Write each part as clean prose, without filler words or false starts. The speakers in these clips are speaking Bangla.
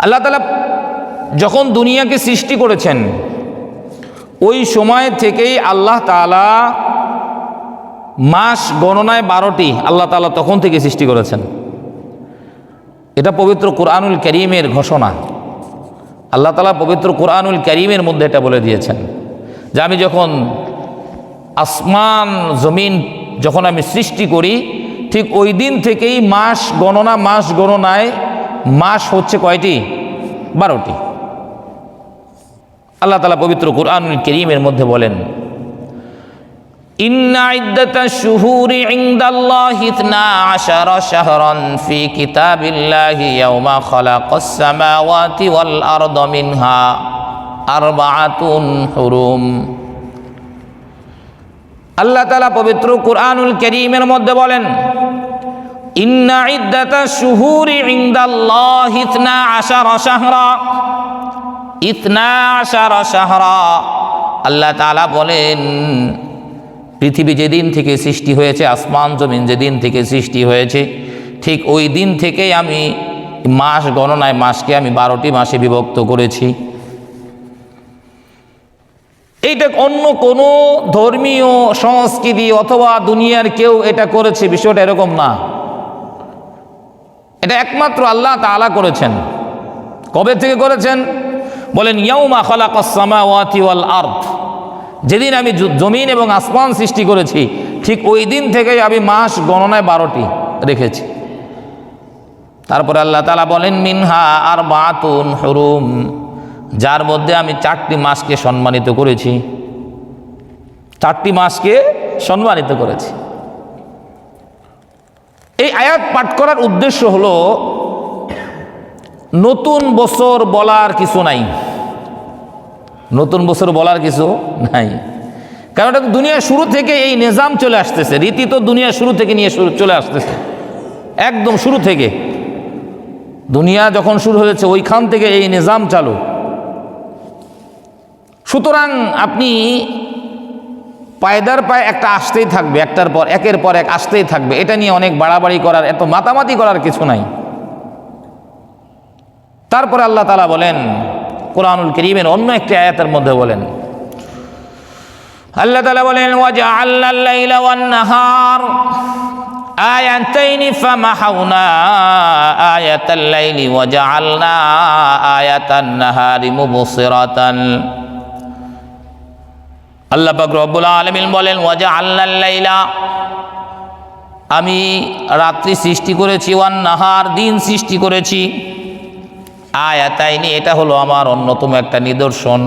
আল্লাহ তাআলা যখন দুনিয়াকে সৃষ্টি করেছেন ওই সময় থেকেই আল্লাহ তাআলা মাস গণনায় 12টি আল্লাহ তাআলা তখন থেকে সৃষ্টি করেছেন। এটা পবিত্র কোরআনুল কারীমের ঘোষণা। আল্লাহ তাআলা পবিত্র কোরআনুল কারীমের মধ্যে এটা বলে দিয়েছেন যে আমি যখন আসমান জমিন যখন আমি সৃষ্টি করি ঠিক ওই দিন থেকেই মাস গণনায় মাস হচ্ছে কয়টি? 12টি। আল্লাহ তাআলা পবিত্র কোরআনুল কারীমের মধ্যে বলেন ইন্না ইদ্দাতাশ শুহুরি ইনদাল্লাহি 12 শাহরান ফি কিতাবিল্লাহি ইয়াওমা খালাকাস সামাওয়াতি ওয়াল আরদা মিনহা আরবাআতুন হুরুম। আল্লাহ তাআলা পবিত্র কোরআনুল কারীমের মধ্যে বলেন ইন্না ইদ্দাতাশ শুহুরি ইনদাল্লাহি 12 শাহরা 12 শাহরা। আল্লাহ তাআলা বলেন পৃথিবী যেদিন থেকে সৃষ্টি হয়েছে, আসমান জমিন যেদিন থেকে সৃষ্টি হয়েছে, ঠিক ওই দিন থেকেই আমি মাস গণনায় মাসকে আমি 12টি মাসে বিভক্ত করেছি। এইটা অন্য কোনো ধর্মীয় সংস্কৃতি অথবা দুনিয়ার কেউ এটা করেছে বিষয়টা এরকম না। এটা একমাত্র আল্লাহ তাআলা করেছেন। কবে থেকে করেছেন? বলেন ইয়াউমা খালাকাস সামাওয়াতি ওয়াল আরদ, যেদিন আমি জমিন এবং আসমান সৃষ্টি করেছি ঠিক ওই দিন থেকেই আমি মাস গণনায় 12টি রেখেছি। তারপরে আল্লাহ তাআলা বলেন মিনহা আরবাআতুন হুরুম, যার মধ্যে আমি 4টি মাসকে সম্মানিত করেছি। 4টি মাসকে সম্মানিত করেছি। এই আয়াত পাঠ করার উদ্দেশ্য হলো নতুন বছর বলার কিছু নাই, নতুন বছর বলার কিছু নাই। কারণ এটা তো দুনিয়ার শুরু থেকে এই নিজাম চলে আসতেছে, রীতি তো দুনিয়ার শুরু থেকে নিয়ে চলে আসতেছে, একদম শুরু থেকে দুনিয়া যখন শুরু হয়েছে ওইখান থেকে এই নিজাম চালু। সুতরাং আপনি পায়দার পায়ে একটা আসতেই থাকবে, একটার পর একের পর এক আসতেই থাকবে। এটা নিয়ে অনেক বাড়াবাড়ি করার, এত মাতামাতি করার কিছু নাই। তারপরে আল্লাহ তাআলা বলেন কোরআনুল কারীমের অন্য একটি আয়াতের মধ্যে বলেন, আল্লাহ তাআলা বলেন ওয়াজআলনাল লাইলা ওয়ান নাহার আয়াতাইনি ফামাহাউনা আয়াতাল লাইলি ওয়াজআলনা আয়াতান নাহারি মুবসিরাতান। আল্লাহ পাক রব্বুল আলামিন বলেন ওয়াজআলনাল লাইলা, আমি রাত্রি সৃষ্টি করেছি, ওয়ান নাহার দিন সৃষ্টি করেছি, আয়াতাইনি এটা হলো আমার অন্যতম একটা নিদর্শন।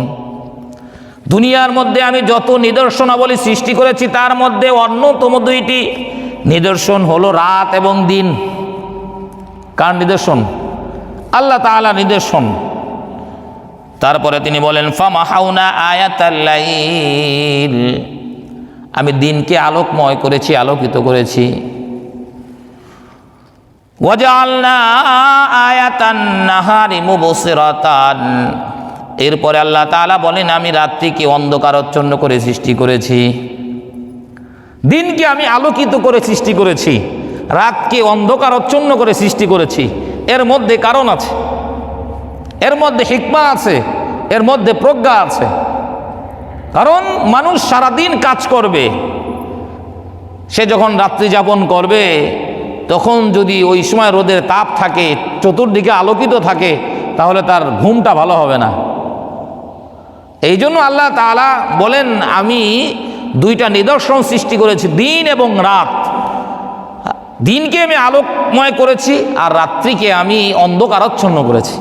দুনিয়ার মধ্যে আমি যত নিদর্শনাবলী সৃষ্টি করেছি তার মধ্যে অন্যতম 2টি নিদর্শন হলো রাত এবং দিন। কার নিদর্শন? আল্লাহ তাআলা নিদর্শন। তারপরে তিনি বলেন ফামাহাউনা আয়াতাল লাইল, আমি দিনকে আলোকময় করেছি, আলোকিত করেছি। ওয়াজআলনা আয়াতান নাহারি মুবসিরাতান, এরপরে আল্লাহ তাআলা বলেন আমি রাত্রিকে অন্ধকারাচ্ছন্ন করে সৃষ্টি করেছি, দিনকে আমি আলোকিত করে সৃষ্টি করেছি, রাতকে অন্ধকারাচ্ছন্ন করে সৃষ্টি করেছি। এর মধ্যে কারণ আছে, এর মধ্যে হিকমা আছে, এর মধ্যে প্রজ্ঞা আছে। কারণ মানুষ সারাদিন কাজ করবে, সে যখন রাত্রি যাপন করবে তখন যদি ওই সময় রোদের তাপ থাকে, চতুর্দিকে আলোকিত থাকে, তাহলে তার ঘুমটা ভালো হবে না। এই জন্য আল্লাহ তাআলা বলেন আমি 2টা নিদর্শন সৃষ্টি করেছি, দিন এবং রাত। দিনকে আমি আলোকময় করেছি আর রাত্রিকে আমি অন্ধকারাচ্ছন্ন করেছি।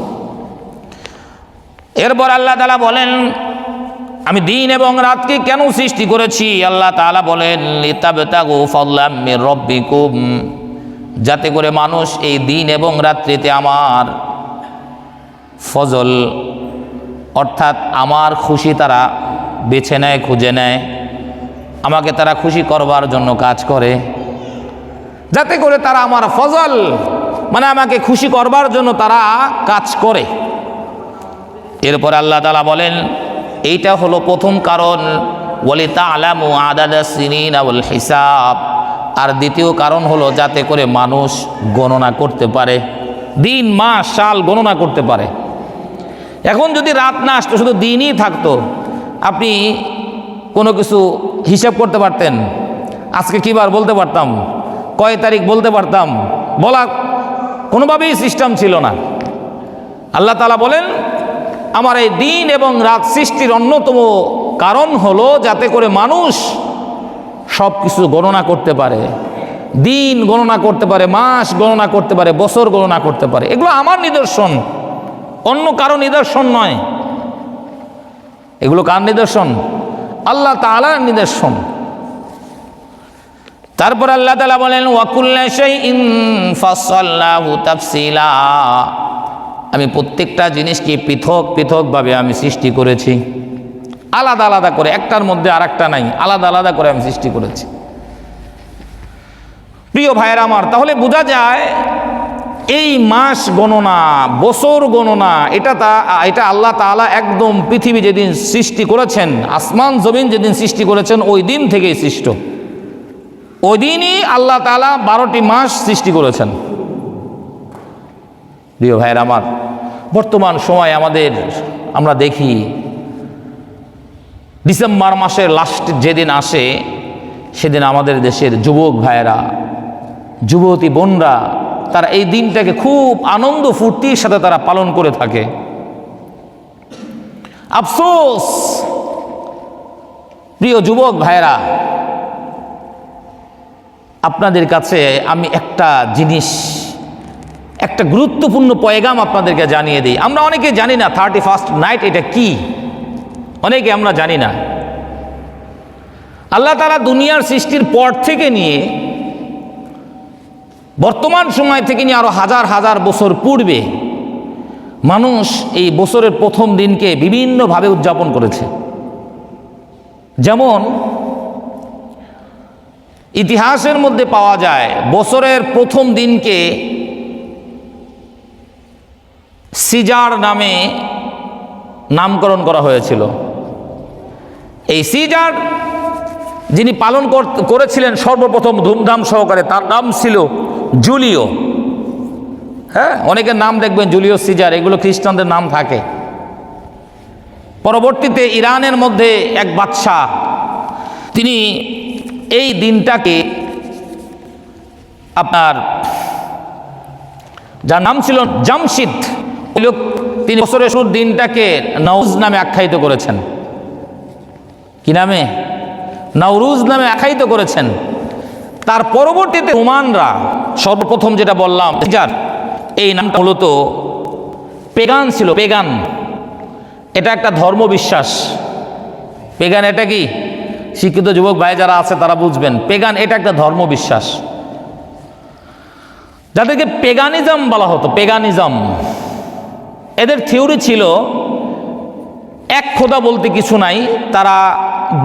এরপর আল্লাহ তাআলা বলেন আমি দিন এবং রাতকে কেন সৃষ্টি করেছি? আল্লাহ তাআলা বলেন লিতাবতাগু ফাদলাম মির রাব্বিকুম, যাতে করে মানুষ এই দিন এবং রাত্রিতে আমার ফজল অর্থাৎ আমার খুশি তারা বেছে নেয়, খুঁজে নেয়, আমাকে তারা খুশি করবার জন্য কাজ করে, যাতে করে তারা আমার ফজল মানে আমাকে খুশি করবার জন্য তারা কাজ করে। এরপর আল্লাহ তাআলা বলেন এইটা হলো প্রথম কারণ, ওয়ালিতা'লামু আদাদাস সিনিনা ওয়াল হিসাব। আর দ্বিতীয় কারণ হলো যাতে করে মানুষ গণনা করতে পারে। দিন মাস সাল গণনা করতে পারে। এখন যদি রাত না আসতো, শুধু দিনই থাকতো, আপনি কোনো কিছু হিসাব করতে পারতেন, আজকে কী বার বলতে পারতাম, কয় তারিখ বলতে পারতাম, বলা কোনোভাবেই সিস্টেম ছিল না। আল্লাহ তাআলা বলেন, আমার এই দিন এবং রাত সৃষ্টির অন্যতম কারণ হলো যাতে করে মানুষ সব কিছু গণনা করতে পারে, দিন গণনা করতে পারে, মাস গণনা করতে পারে, বছর গণনা করতে পারে। এগুলো আমার নিদর্শন, অন্য কারো নিদর্শন নয়। এগুলো কার নিদর্শন? আল্লাহ তাআলার নিদর্শন। তারপর আল্লাহ তাআলা বলেন, ওয়া কুল্লা শাইইন ফাসসালনাহু তাফসীলা, আমি প্রত্যেকটা জিনিসকে পৃথক পৃথকভাবে আমি সৃষ্টি করেছি, আলাদা আলাদা করে, একটার মধ্যে আর একটা নাই, আলাদা আলাদা করে আমি সৃষ্টি করেছি। প্রিয় ভাইয়েরা আমার, তাহলে বোঝা যায় এই মাস গণনা, বছর গণনা, এটা আল্লাহ তাআলা একদম পৃথিবী যেদিন সৃষ্টি করেছেন, আসমান জমিন যেদিন সৃষ্টি করেছেন, ওই দিন থেকেই সৃষ্ট। ওই দিনই আল্লাহ তাআলা 12টি মাস সৃষ্টি করেছেন। প্রিয় ভাইয়েরা আমার, বর্তমান সময় আমরা দেখি ডিসেম্বর মাসের লাস্ট যেদিন আসে, সেদিন আমাদের দেশের যুবক ভাইয়েরা, যুবতী বোনরা, তারা এই দিনটাকে খুব আনন্দ ফুর্তির সাথে তারা পালন করে থাকে। আফসোস প্রিয় যুবক ভাইয়েরা, আপনাদের কাছে আমি একটা জিনিস, একটা গুরুত্বপূর্ণ পয়গাম আপনাদেরকে জানিয়ে দিই। আমরা অনেকে জানি না 31st নাইট এটা কি, অনেকে আমরা জানি না। আল্লাহ তাআলা দুনিয়ার সৃষ্টির পর থেকে নিয়ে বর্তমান সময় থেকে নিয়ে আরো হাজার হাজার বছর পূর্বে মানুষ এই বছরের প্রথম দিনকে বিভিন্নভাবে উদযাপন করেছে। যেমন ইতিহাসের মধ্যে পাওয়া যায় বছরের প্রথম দিনকে সিজার নামে নামকরণ করা হয়েছিল। এই সিজার যিনি পালন করেছিলেন সর্বপ্রথম ধুমধাম সহকারে, তার নাম ছিল জুলিও। হ্যাঁ, অনেকের নাম দেখবেন জুলিও সিজার, এগুলো খ্রিস্টানদের নাম থাকে। পরবর্তীতে ইরানের মধ্যে এক বাদশাহ, তিনি এই দিনটাকে যার নাম ছিল জামশিদ, তিনি বছরের শুরুর দিনটাকে নওরুজ নামে আখ্যায়িত করেছেন। কি নামে? নওরুজ নামে আখ্যায়িত করেছেন। তার পরবর্তীতে রোমানরা, সর্বপ্রথম যেটা বললাম সিজার, এই নামটা মূলত পেগান ছিল। পেগান এটা একটা ধর্মবিশ্বাস। পেগান এটা কি? শিক্ষিত যুবক ভাই যারা আছে তারা বুঝবেন। পেগান এটা একটা ধর্মবিশ্বাস, যাদেরকে পেগানিজম বলা হতো। পেগানিজম, এদের থিওরি ছিল এক খোদা বলতে কিছু নাই। তারা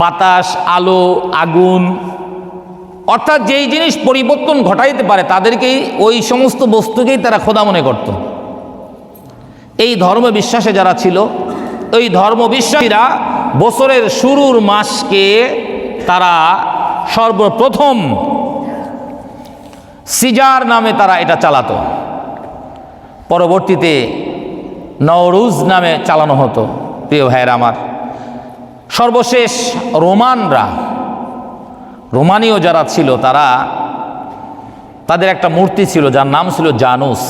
বাতাস, আলো, আগুন, অর্থাৎ যেই জিনিস পরিবর্তন ঘটাইতে পারে তাদেরকেই, ওই সমস্ত বস্তুকেই তারা খোদা মনে করত। এই ধর্মবিশ্বাসে যারা ছিল, ওই ধর্মবিশ্বাসীরা বছরের শুরুর মাসকে তারা সর্বপ্রথম সিজার নামে তারা এটা চালাতো। পরবর্তীতে নওরুজ নামে চালানো হতো। প্রিয় ভাইয়েরা আমার, সর্বশেষ রোমানীয় যারা ছিল, তাদের একটা মূর্তি ছিল যার নাম ছিল জানুস।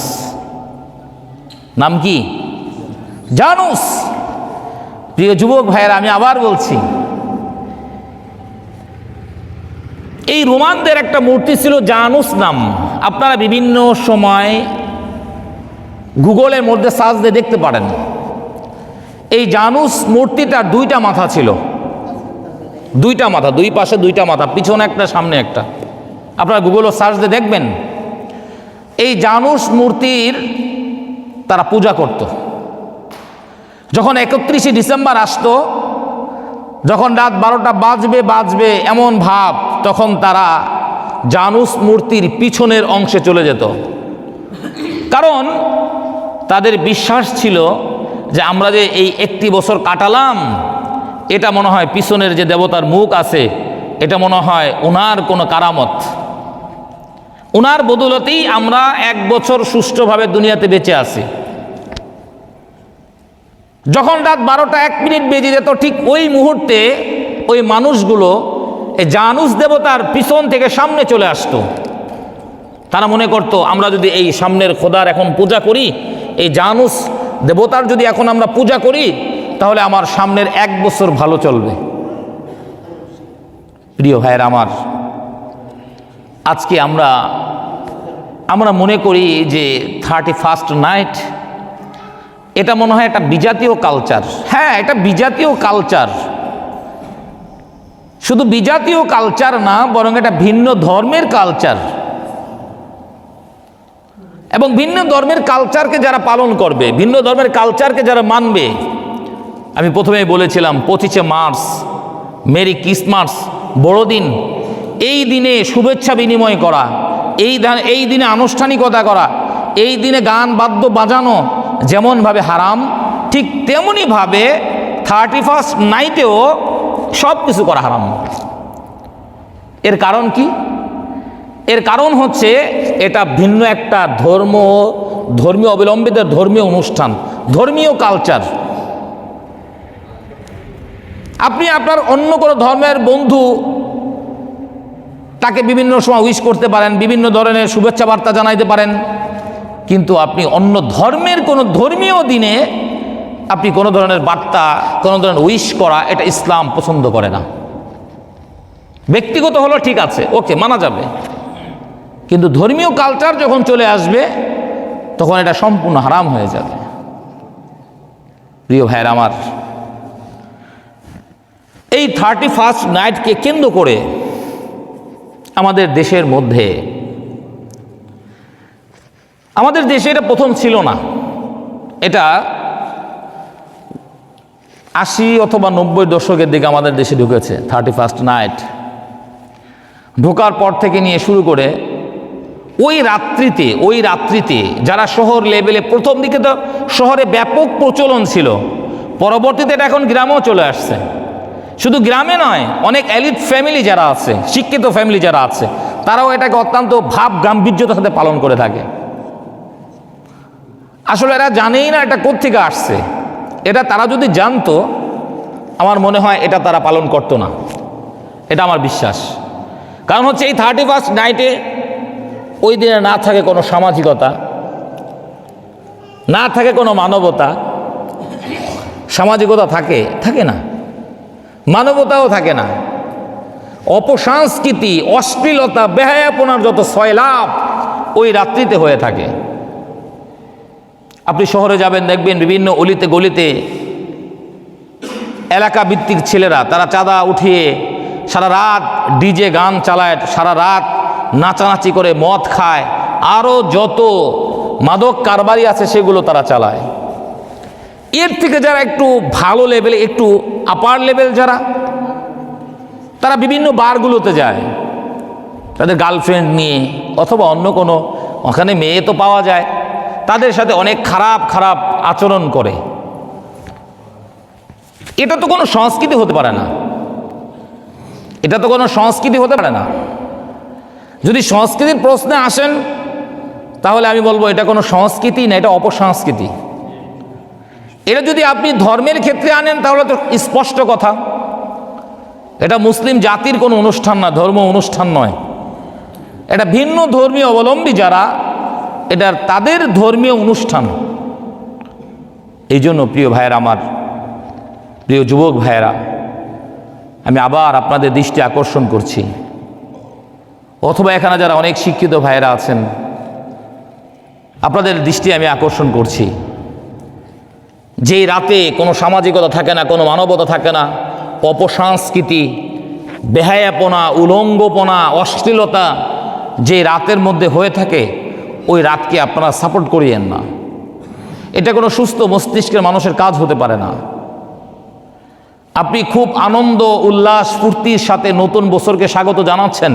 নাম কি? জানুস। প্রিয় যুবক ভাইয়েরা, আমি আবার বলছি, এই রোমানদের একটা মূর্তি ছিল জানুস নাম। আপনারা বিভিন্ন সময় গুগলের মধ্যে সার্চ দিয়ে দেখতে পারেন। এই জানুস মূর্তিটার দুইটা মাথা ছিল, দুইটা মাথা, দুই পাশে দুইটা মাথা, পিছনে একটা সামনে একটা। আপনারা গুগলে সার্চ দিয়ে দেখবেন। এই জানুস মূর্তির তারা পূজা করত। যখন 31শে ডিসেম্বর আসতো, যখন রাত 12টা বাজবে এমন ভাব, তখন তারা জানুস মূর্তির পিছনের অংশে চলে যেত। কারণ তাদের বিশ্বাস ছিল যে আমরা যে এই একটি বছর কাটালাম, এটা মনে হয় পিছনের যে দেবতার মুখ আছে, এটা মনে হয় ওনার কোনো কারামত। ওনার বদৌলতেই আমরা 1 বছর সুষ্ঠুভাবে দুনিয়াতে বেঁচে আছি। যখন রাত 12টা 1 মিনিট বেজে যেত, ঠিক ওই মুহূর্তে ওই মানুষগুলো এই জানুস দেবতার পিছন থেকে সামনে চলে আসতো। তারা মনে করত আমরা যদি এই সামনের খোদার এখন পূজা করি, এই জানুস দেবতার যদি এখন আমরা পূজা করি, তাহলে আমার সামনের 1 বছর ভালো চলবে। প্রিয় ভাইয়ের আমার, আজকে আমরা মনে করি যে 31st নাইট এটা মনে হয় একটা বিজাতীয় কালচার। হ্যাঁ, এটা বিজাতীয় কালচার। শুধু বিজাতীয় কালচার না, বরং এটা ভিন্ন ধর্মের কালচার। এবং ভিন্ন ধর্মের কালচারকে যারা পালন করবে, ভিন্ন ধর্মের কালচারকে যারা মানবে, আমি প্রথমেই বলেছিলাম 25শে মার্চ মেরি ক্রিসমাস, বড়দিন, এই দিনে শুভেচ্ছা বিনিময় করা, এই দিনে আনুষ্ঠানিকতা করা, এই দিনে গান বাদ্য বাজানো যেমনভাবে হারাম, ঠিক তেমনিভাবে 31st নাইটেও সব কিছু করা হারাম। এর কারণ কি? এর কারণ হচ্ছে এটা ভিন্ন একটা ধর্মীয় অবলম্বিতের ধর্মীয় অনুষ্ঠান, ধর্মীয় কালচার। আপনি আপনার অন্য কোনো ধর্মের বন্ধু তাকে বিভিন্ন সময় উইশ করতে পারেন, বিভিন্ন ধরনের শুভেচ্ছা বার্তা জানাইতে পারেন, কিন্তু আপনি অন্য ধর্মের কোনো ধর্মীয় দিনে আপনি কোনো ধরনের বার্তা, কোনো ধরনের উইশ করা, এটা ইসলাম পছন্দ করে না। ব্যক্তিগত হলো ঠিক আছে, ওকে, মানা যাবে, কিন্তু ধর্মীয় কালচার যখন চলে আসবে তখন এটা সম্পূর্ণ হারাম হয়ে যাবে। প্রিয় ভাইয়ের আমার, এই 31st নাইটকে কেন্দ্র করে আমাদের দেশের মধ্যে, আমাদের দেশে এটা প্রথম ছিল না, এটা 80 অথবা 90 দশকের দিকে আমাদের দেশে ঢুকেছে 31st নাইট। ঢোকার পর থেকে নিয়ে শুরু করে ওই রাত্রিতে যারা শহর লেভেলে, প্রথম দিকে তো শহরে ব্যাপক প্রচলন ছিল, পরবর্তীতে এটা এখন গ্রামেও চলে আসছে। শুধু গ্রামে নয়, অনেক এলিট ফ্যামিলি যারা আছে, শিক্ষিত ফ্যামিলি যারা আছে, তারাও এটাকে অত্যন্ত ভাব গাম্ভীর্যতার সাথে পালন করে থাকে। আসলে এরা জানেই না এটা কোত্থেকে আসছে। এটা তারা যদি জানতো, আমার মনে হয় এটা তারা পালন করতো না, এটা আমার বিশ্বাস। কারণ হচ্ছে এই 31st নাইটে ওই দিনে না থাকে কোনো সামাজিকতা, না থাকে কোনো মানবতা। সামাজিকতা থাকে না, মানবতাও থাকে না। অপসংস্কৃতি, অশ্লীলতা, বেহায়াপনার যত সয়লাভ ওই রাত্রিতে হয়ে থাকে। আপনি শহরে যাবেন, দেখবেন বিভিন্ন অলিতে গলিতে এলাকা ভিত্তিক ছেলেরা, তারা চাঁদা উঠিয়ে সারা রাত ডিজে গান চালায়, সারা রাত নাচানাচি করে মদ খায়, আরও যত মাদক কারবারি আছে সেগুলো তারা চালায়। এর থেকে যারা একটু ভালো লেভেলে, একটু আপার লেভেল যারা, তারা বিভিন্ন বারগুলোতে যায় তাদের গার্লফ্রেন্ড নিয়ে, অথবা অন্য কোনো, ওখানে মেয়ে তো পাওয়া যায়, তাদের সাথে অনেক খারাপ খারাপ আচরণ করে। এটা তো কোনো সংস্কৃতি হতে পারে না, এটা তো কোনো সংস্কৃতি হতে পারে না। যদি সংস্কৃতির প্রশ্নে আসেন, তাহলে আমি বলবো এটা কোনো সংস্কৃতি না, এটা অপসংস্কৃতি। এটা যদি আপনি ধর্মের ক্ষেত্রে আনেন, তাহলে তো স্পষ্ট কথা, এটা মুসলিম জাতির কোনো অনুষ্ঠান না, ধর্ম অনুষ্ঠান নয়। এটা ভিন্ন ধর্মীয় অবলম্বী যারা, এটা তাদের ধর্মীয় অনুষ্ঠান। এই জন্য প্রিয় ভাইয়েরা আমার, প্রিয় যুবক ভাইয়েরা, আমি আবার আপনাদের দৃষ্টি আকর্ষণ করছি, অথবা এখানে যারা অনেক শিক্ষিত ভাইয়েরা আছেন, আপনাদের দৃষ্টি আমি আকর্ষণ করছি, যেই রাতে কোনো সামাজিকতা থাকে না, কোনো মানবতা থাকে না, অপসংস্কৃতি, বেহায়াপনা, উলঙ্গপনা, অশ্লীলতা যে রাতের মধ্যে হয়ে থাকে, ওই রাতকে আপনারা সাপোর্ট করিয়েন না। এটা কোনো সুস্থ মস্তিষ্কের মানুষের কাজ হতে পারে না। আপনি খুব আনন্দ, উল্লাস, ফুর্তির সাথে নতুন বছরকে স্বাগত জানাচ্ছেন,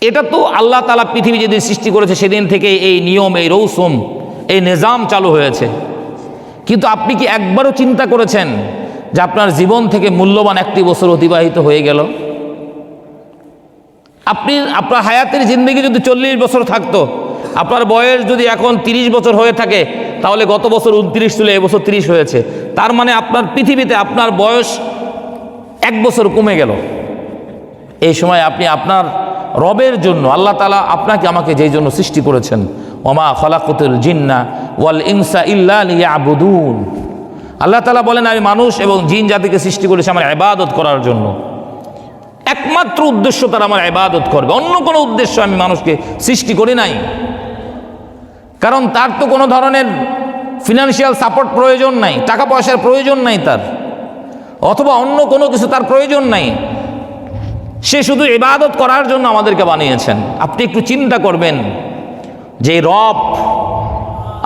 এটা তো আল্লাহ তাআলা পৃথিবী যেদিন সৃষ্টি করেছে সেদিন থেকে এই নিয়ম, এই রৌসুম, এই নিজাম চালু হয়েছে। কিন্তু আপনি কি একবারও চিন্তা করেছেন যে আপনার জীবন থেকে মূল্যবান একটি বছর অতিবাহিত হয়ে গেল? আপনার হায়াতের জিন্দেগি যদি 40 বছর থাকতো, আপনার বয়স যদি এখন 30 বছর হয়ে থাকে, তাহলে গত বছর 29 ছিল, এবছর 30 হয়েছে। তার মানে আপনার পৃথিবীতে আপনার বয়স 1 বছর কমে গেল। এই সময় আপনি আপনার রবের জন্য, আল্লাহ তাআলা আপনাকে আমাকে যেই জন্য সৃষ্টি করেছেন, ওমা খলাকুতুল জিন্না ওয়াল ইনসা ইল্লা লিয়াবুদুন, আল্লাহ তাআলা বলেন আমি মানুষ এবং জিন জাতিকে সৃষ্টি করেছি আমার ইবাদত করার জন্য। একমাত্র উদ্দেশ্য তারা আমার ইবাদত করবে, অন্য কোনো উদ্দেশ্য আমি মানুষকে সৃষ্টি করি নাই। কারণ তার তো কোনো ধরনের ফিনান্সিয়াল সাপোর্ট প্রয়োজন নাই, টাকা পয়সার প্রয়োজন নাই তার, অথবা অন্য কোনো কিছু তার প্রয়োজন নাই। সে শুধু ইবাদত করার জন্য আমাদেরকে বানিয়েছেন। আপনি একটু চিন্তা করবেন যে রব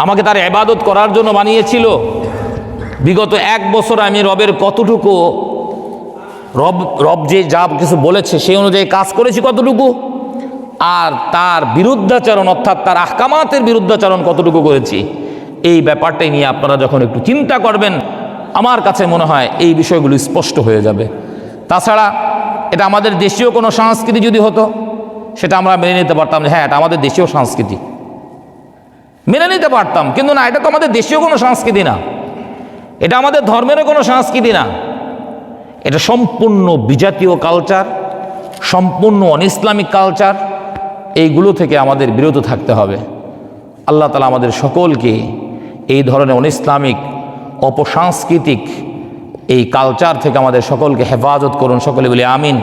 আমাকে তার ইবাদত করার জন্য বানিয়েছিল। বিগত 1 বছর আমি রবের কতটুকু, রব যে যা কিছু বলেছে সেই অনুযায়ী কাজ করেছি কতটুকু, আর তার বিরুদ্ধাচরণ অর্থাৎ তার আহকামাতের বিরুদ্ধাচরণ কতটুকু করেছি, এই ব্যাপারটাই নিয়ে আপনারা যখন একটু চিন্তা করবেন, আমার কাছে মনে হয় এই বিষয়গুলো স্পষ্ট হয়ে যাবে। তাছাড়া এটা আমাদের দেশীয় কোনো সংস্কৃতি যদি হতো, সেটা আমরা মেনে নিতে পারতাম যে হ্যাঁ এটা আমাদের দেশীয় সংস্কৃতি, মেনে নিতে পারতাম। কিন্তু না, এটা তো আমাদের দেশীয় কোনো সংস্কৃতি না, এটা আমাদের ধর্মেরও কোনো সংস্কৃতি না, এটা সম্পূর্ণ বিজাতীয় কালচার, সম্পূর্ণ অন ইসলামিক কালচার। এইগুলো থেকে আমাদের বিরত থাকতে হবে। আল্লাহ তাআলা আমাদের সকলকে এই ধরনের অন ইসলামিক অপসাংস্কৃতিক এই কালচার থেকে আমাদের সকলকে হেফাজত করুন। সকলে বলি আমিন।